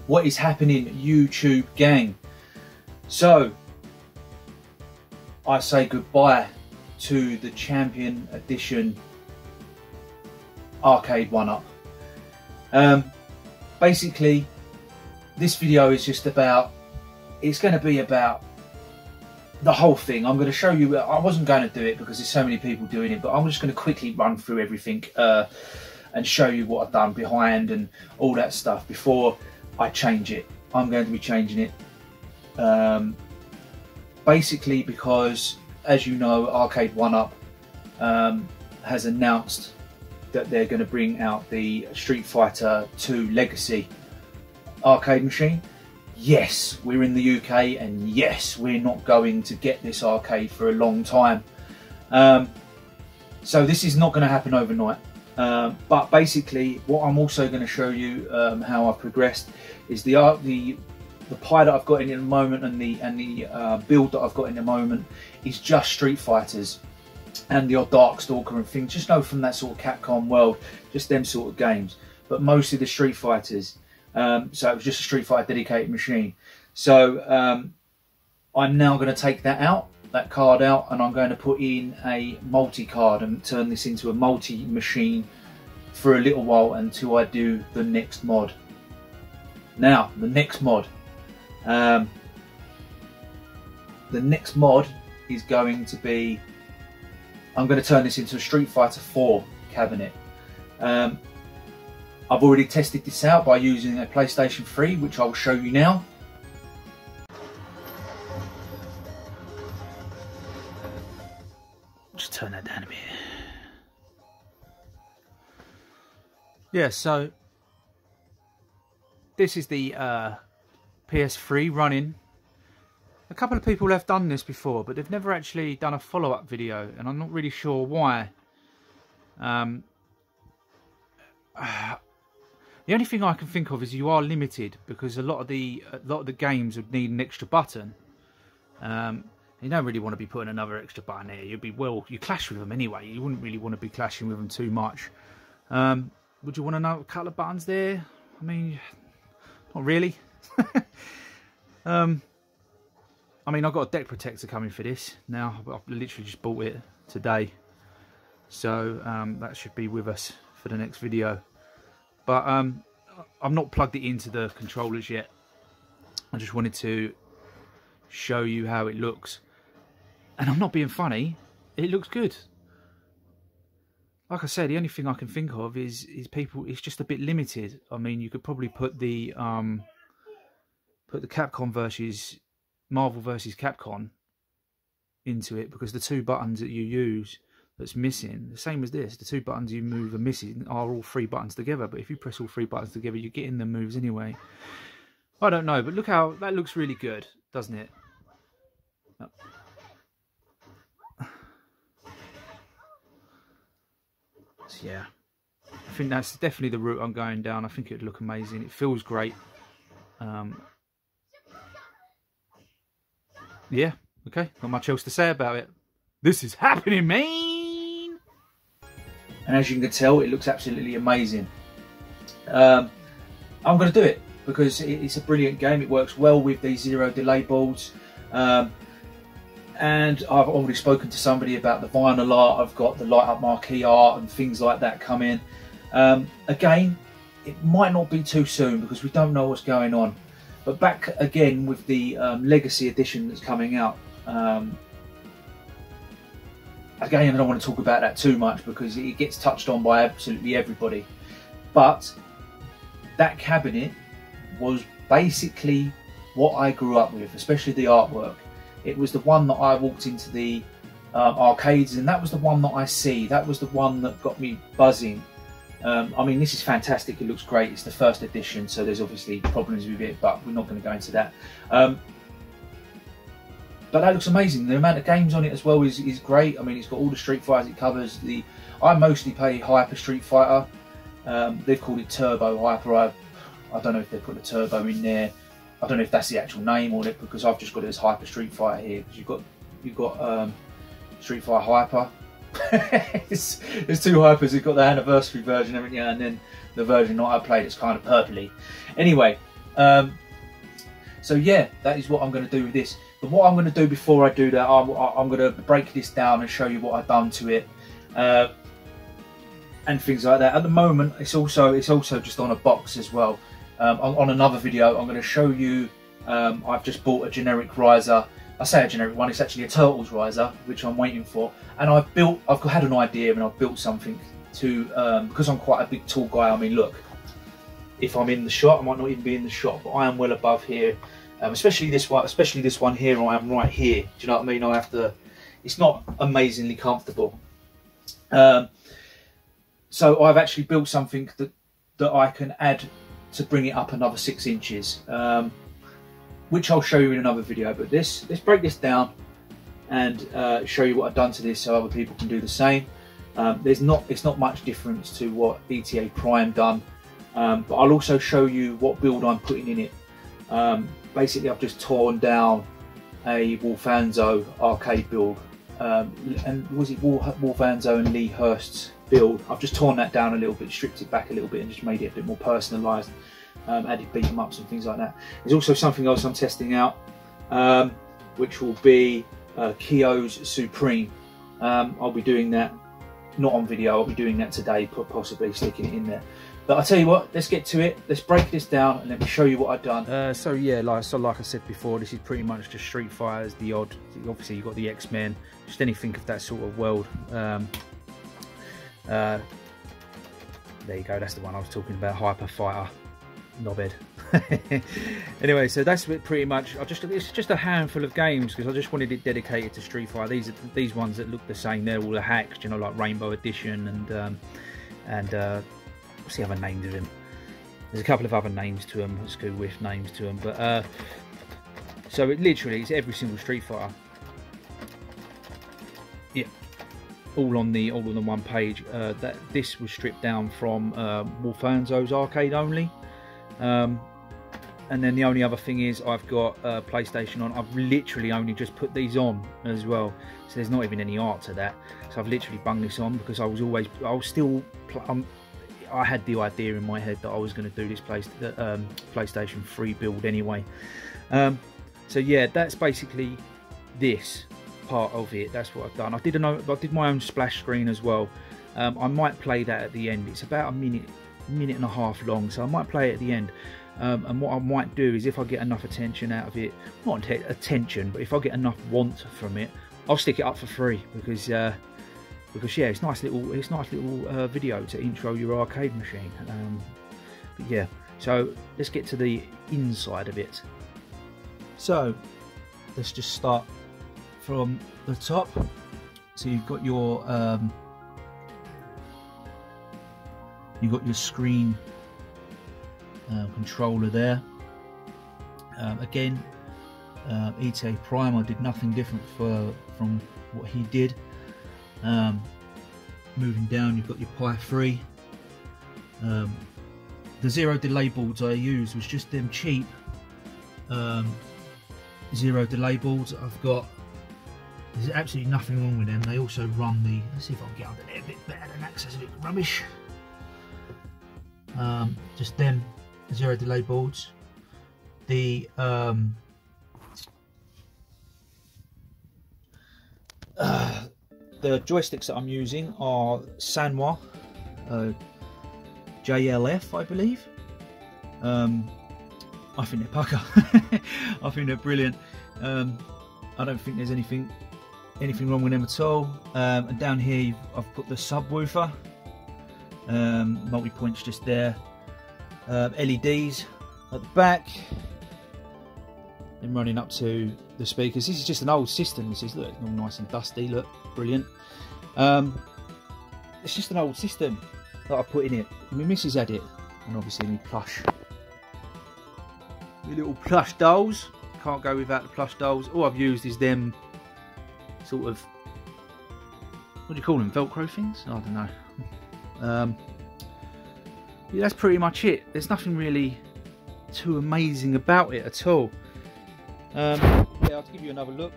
What is happening, YouTube gang? So I say goodbye to the Champion Edition Arcade 1-Up. Basically this video is just about, it's going to be about the whole thing. I'm going to show you, I wasn't going to do it because there's so many people doing it, but I'm just going to quickly run through everything and show you what I've done behind and all that stuff before I change it. I'm going to be changing it basically because, as you know, Arcade 1-Up has announced that they're going to bring out the Street Fighter 2 Legacy arcade machine. Yes, we're in the UK, and yes, we're not going to get this arcade for a long time. So this is not going to happen overnight. But basically, what I'm also going to show you how I've progressed is the pie that I've got in at the moment, and the build that I've got in the moment is just Street Fighters and the odd Darkstalker and things. Just know from that sort of Capcom world, just them sort of games. But mostly the Street Fighters. So it was just a Street Fighter dedicated machine. So I'm now going to take that card out, and I'm going to put in a multi-card and turn this into a multi-machine for a little while until I do the next mod. Now, the next mod is going to be, I'm going to turn this into a Street Fighter 4 cabinet. I've already tested this out by using a PlayStation 3, which I will show you now. Just turn that down a bit. Yeah, so this is the PS3 running. A couple of people have done this before, but they've never actually done a follow-up video, and I'm not really sure why. The only thing I can think of is you are limited, because a lot of the games would need an extra button. You don't really want to be putting another extra button there. You clash with them anyway. You wouldn't really want to be clashing with them too much. Would you want a couple of buttons there? I mean, not really. I mean, I've got a deck protector coming for this now. I've literally just bought it today, so that should be with us for the next video. But I've not plugged it into the controllers yet. I just wanted to show you how it looks, and I'm not being funny. It looks good. Like I said, the only thing I can think of is people. It's just a bit limited. I mean, you could probably put the Capcom versus Marvel versus Capcom into it, because the two buttons that you use that's missing, the same as this, the two buttons you move are missing are all three buttons together, but if you press all three buttons together, you're getting the moves anyway. I don't know, but look how that looks really good, doesn't it? So yeah, I think that's definitely the route I'm going down. I think it would look amazing. It feels great. Yeah, okay, not much else to say about it. This is happening, man! And as you can tell, it looks absolutely amazing. I'm going to do it because it's a brilliant game. It works well with these zero delay boards. And I've already spoken to somebody about the vinyl art. I've got the light up marquee art and things like that coming. Again, it might not be too soon because we don't know what's going on. But back again with the Legacy Edition that's coming out. Again, I don't want to talk about that too much because it gets touched on by absolutely everybody. But that cabinet was basically what I grew up with, especially the artwork. It was the one that I walked into the arcades, and that was the one that I see. That was the one that got me buzzing. I mean, this is fantastic. It looks great. It's the first edition, so there's obviously problems with it, but we're not going to go into that. But that looks amazing. The amount of games on it as well is great. I mean, it's got all the Street Fighters. It covers the... I mostly play Hyper Street Fighter. They've called it Turbo Hyper. I don't know if they put the turbo in there. I don't know if that's the actual name on it, because I've just got it as Hyper Street Fighter here. Because you've got Street Fighter Hyper. There's two Hypers. You've got the anniversary version, haven't you? And then the version that I played is kind of purpley. Anyway, So yeah, that is what I'm going to do with this. But what I'm going to do before I do that, I'm going to break this down and show you what I've done to it, and things like that. At the moment, it's also just on a box as well. On another video, I'm going to show you. I've just bought a generic riser. I say a generic one. It's actually a Turtles riser, which I'm waiting for. And I've had an idea, and I've built something to because I'm quite a big tall guy. I mean, look. If I'm in the shot, I might not even be in the shot, but I am well above here. Especially this one here. I am right here. Do you know what I mean? I have to. It's not amazingly comfortable. So I've actually built something that I can add to bring it up another 6 inches, which I'll show you in another video. But let's break this down and show you what I've done to this, so other people can do the same. It's not much difference to what ETA Prime done. But I'll also show you what build I'm putting in it. Basically, I've just torn down a Wolfanzo arcade build, and was it Wolfanzo and Lee Hurst's build? I've just torn that down a little bit, stripped it back a little bit, and just made it a bit more personalised. Added beat 'em ups and things like that. There's also something else I'm testing out, which will be Kio's Supreme. I'll be doing that, not on video. I'll be doing that today, possibly sticking it in there. But I'll tell you what, let's get to it. Let's break this down and let me show you what I've done. So yeah, like I said before, this is pretty much just Street Fighter's, the odd. Obviously, you've got the X-Men, just anything of that sort of world. There you go. That's the one I was talking about. Hyper Fighter, knobhead. Anyway, so that's pretty much. It's just a handful of games because I just wanted it dedicated to Street Fighter. These ones that look the same. They're all the hacks, you know, like Rainbow Edition and. What's the other names of them? There's a couple of other names to them, let's go with names to them, but so it literally is every single Street Fighter. Yeah, all on the one page. This was stripped down from Wolfanzo's arcade only, and then the only other thing is I've got PlayStation on. I've literally only just put these on as well, so there's not even any art to that. So I've literally bung this on because I had the idea in my head that I was going to do this PlayStation 3 build anyway. So yeah, that's basically this part of it. That's what I've done. I did my own splash screen as well. I might play that at the end. It's about a minute and a half long, so I might play it at the end. And what I might do is, if I get enough attention out of it, not attention, but if I get enough want from it, I'll stick it up for free because yeah, it's nice little video to intro your arcade machine. But yeah, so let's get to the inside of it. So let's just start from the top. So you've got your screen controller there. Again, ETA Prime, I did nothing different from what he did. Moving down, you've got your Pi 3. The zero delay boards I used was just them cheap zero delay boards I've got. There's absolutely nothing wrong with them. They also run the. Let's see if I can get under there a bit better than that, because it's a bit rubbish. Just them zero delay boards. The joysticks that I'm using are Sanwa JLF, I believe. I think they're pucker. I think they're brilliant. I don't think there's anything wrong with them at all. And down here I've put the subwoofer, multi-points just there, LEDs at the back, and running up to the speakers. This is just an old system. This is, look, it's all nice and dusty, look, brilliant. It's just an old system that I put in it. My missus had it, and obviously my little plush dolls. Can't go without the plush dolls. All I've used is them sort of, what do you call them, Velcro things? I don't know. Yeah, that's pretty much it. There's nothing really too amazing about it at all. Yeah, I'll give you another look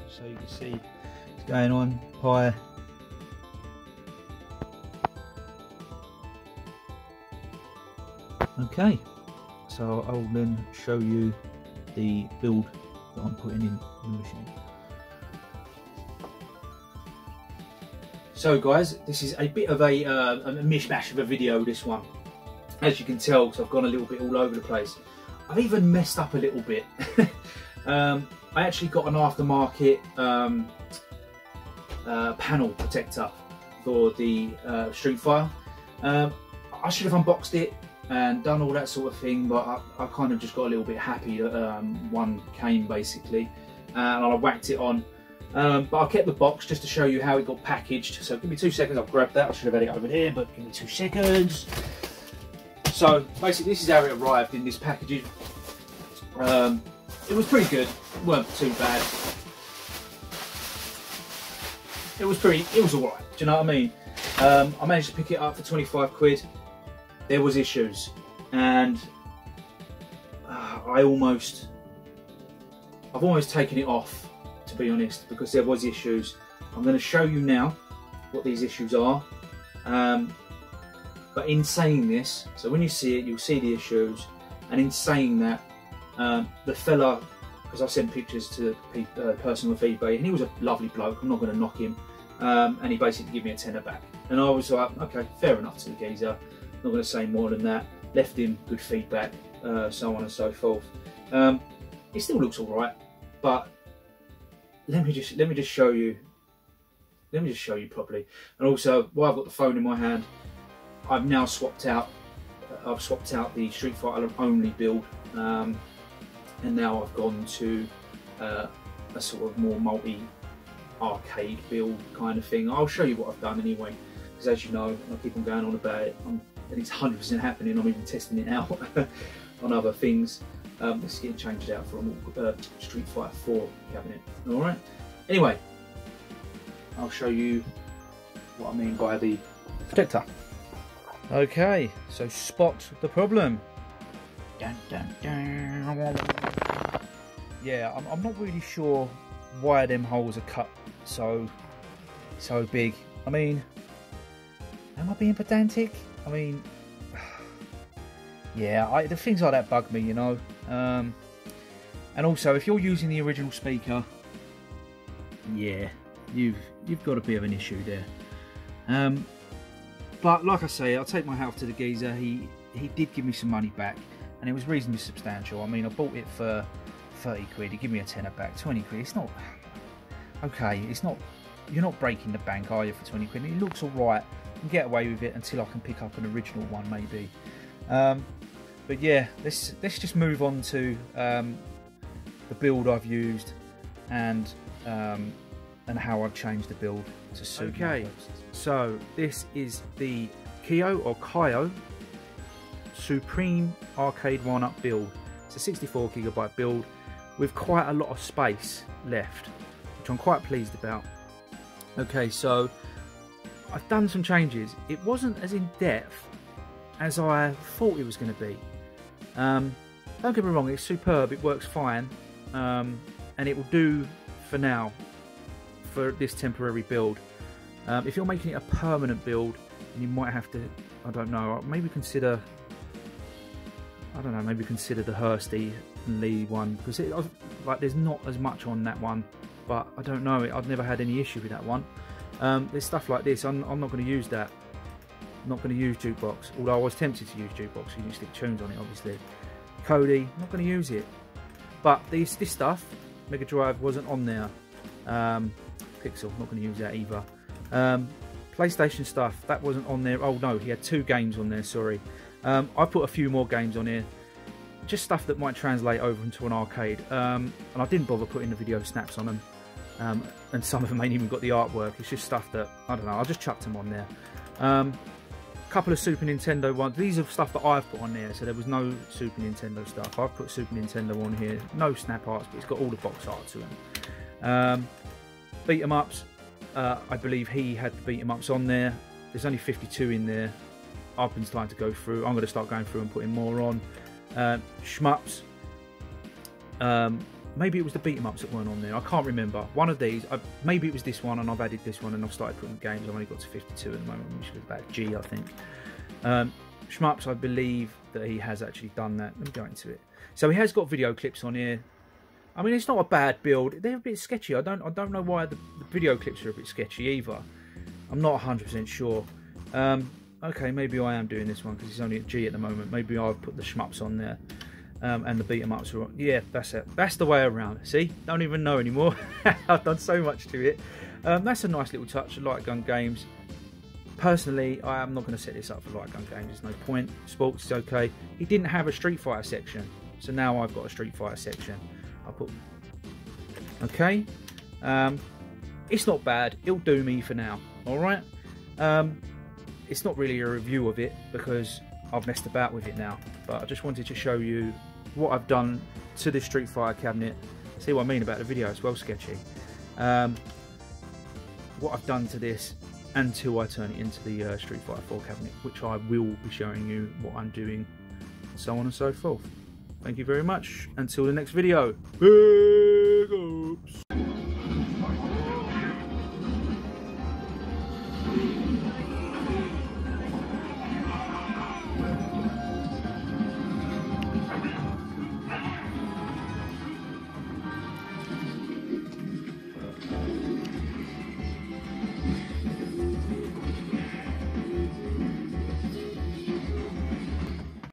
so you can see what's going on. Pi. Okay, so I'll then show you the build that I'm putting in the machine. So guys, this is a bit of a mishmash of a video, this one. As you can tell, so I've gone a little bit all over the place. I've even messed up a little bit. I actually got an aftermarket panel protector for the Street Fire. I should have unboxed it and done all that sort of thing, but I kind of just got a little bit happy that one came basically, and I whacked it on. But I kept the box just to show you how it got packaged. So give me 2 seconds, I'll grab that. I should have had it over here, but give me 2 seconds. So basically this is how it arrived in this packaging. It was pretty good, it weren't too bad. It was alright, do you know what I mean? I managed to pick it up for 25 quid. There was issues, and I've almost taken it off, to be honest, because there was issues. I'm going to show you now what these issues are. But in saying this, so when you see it, you'll see the issues. And in saying that, the fella, because I sent pictures to the person with eBay, and he was a lovely bloke, I'm not going to knock him, and he basically gave me a tenner back. And I was like, okay, fair enough to the geezer, not going to say more than that. Left him good feedback, so on and so forth. It still looks all right, but let me just show you. Let me just show you properly. And also, while I've got the phone in my hand, I've now swapped out. I've swapped out the Street Fighter only build, and now I've gone to a sort of more multi-arcade build kind of thing. I'll show you what I've done anyway, because as you know, I keep on going on about it, and it's 100% happening. I'm even testing it out on other things. This is getting changed out for a Street Fighter 4 cabinet. All right. Anyway, I'll show you what I mean by the protector. Okay, so spot the problem. Dun, dun, dun. Yeah, I'm not really sure why them holes are cut so big. I mean, am I being pedantic? I mean, yeah, the things like that bug me, you know. And also, if you're using the original speaker, yeah, you've got a bit of an issue there. But like I say, I'll take my hat off to the geezer. He did give me some money back, and it was reasonably substantial. I mean, I bought it for 30 quid. He gave me a tenner back. 20 quid. It's not okay. It's not. You're not breaking the bank, are you, for 20 quid? It looks all right. I can get away with it until I can pick up an original one, maybe. But yeah, let's just move on to the build I've used and how I've changed the build to suit my purposes. So this is the Kyo Supreme Arcade 1-Up build. It's a 64 GB build with quite a lot of space left, which I'm quite pleased about. Okay, so I've done some changes. It wasn't as in depth as I thought it was going to be. Don't get me wrong, it's superb, it works fine, and it will do for now, for this temporary build. If you're making it a permanent build, you might have to, I don't know, maybe consider the Hursty and Lee one, because like there's not as much on that one, but I don't know, I've never had any issue with that one. There's stuff like this, I'm not going to use that. I'm not going to use Jukebox, although I was tempted to use Jukebox, you can stick tunes on it obviously. Cody, not going to use it. But this stuff, Mega Drive, wasn't on there. Pixel, not going to use that either. PlayStation stuff, that wasn't on there. Oh no, he had 2 games on there, sorry. I put a few more games on here. Just stuff that might translate over into an arcade. And I didn't bother putting the video snaps on them. And some of them ain't even got the artwork. It's just stuff that, I don't know, I just chucked them on there. Couple of Super Nintendo ones. These are stuff that I've put on there, so there was no Super Nintendo stuff. I've put Super Nintendo on here. No snap arts, but it's got all the box art to them. Beat 'em ups. I believe he had the beat 'em ups on there. There's only 52 in there. I've been starting to go through. I'm going to start going through and putting more on. Shmups. Maybe it was the beat 'em ups that weren't on there. I can't remember. One of these. Maybe it was this one, and I've added this one, and I've started putting games. I've only got to 52 at the moment, which was about G, I think. Shmups, I believe that he has actually done that. Let me go into it. So he has got video clips on here. I mean, it's not a bad build. They're a bit sketchy. I don't know why the video clips are a bit sketchy either. I'm not 100% sure. Okay, maybe I am doing this one because it's only at G at the moment. Maybe I've put the shmups on there. And the beat 'em ups are on. Yeah, that's it. That's the way around. See? Don't even know anymore. I've done so much to it. That's a nice little touch. Light gun games. Personally, I am not going to set this up for light gun games. There's no point. Sports is okay. He didn't have a Street Fighter section. So now I've got a Street Fighter section. I'll put... Okay. It's not bad. It'll do me for now. Alright? It's not really a review of it because I've messed about with it now. But I just wanted to show you what I've done to this Street Fighter cabinet. See what I mean about the video? It's well sketchy. What I've done to this until I turn it into the Street Fighter 4 cabinet, which I will be showing you what I'm doing, and so on and so forth. Thank you very much. Until the next video. Big ups.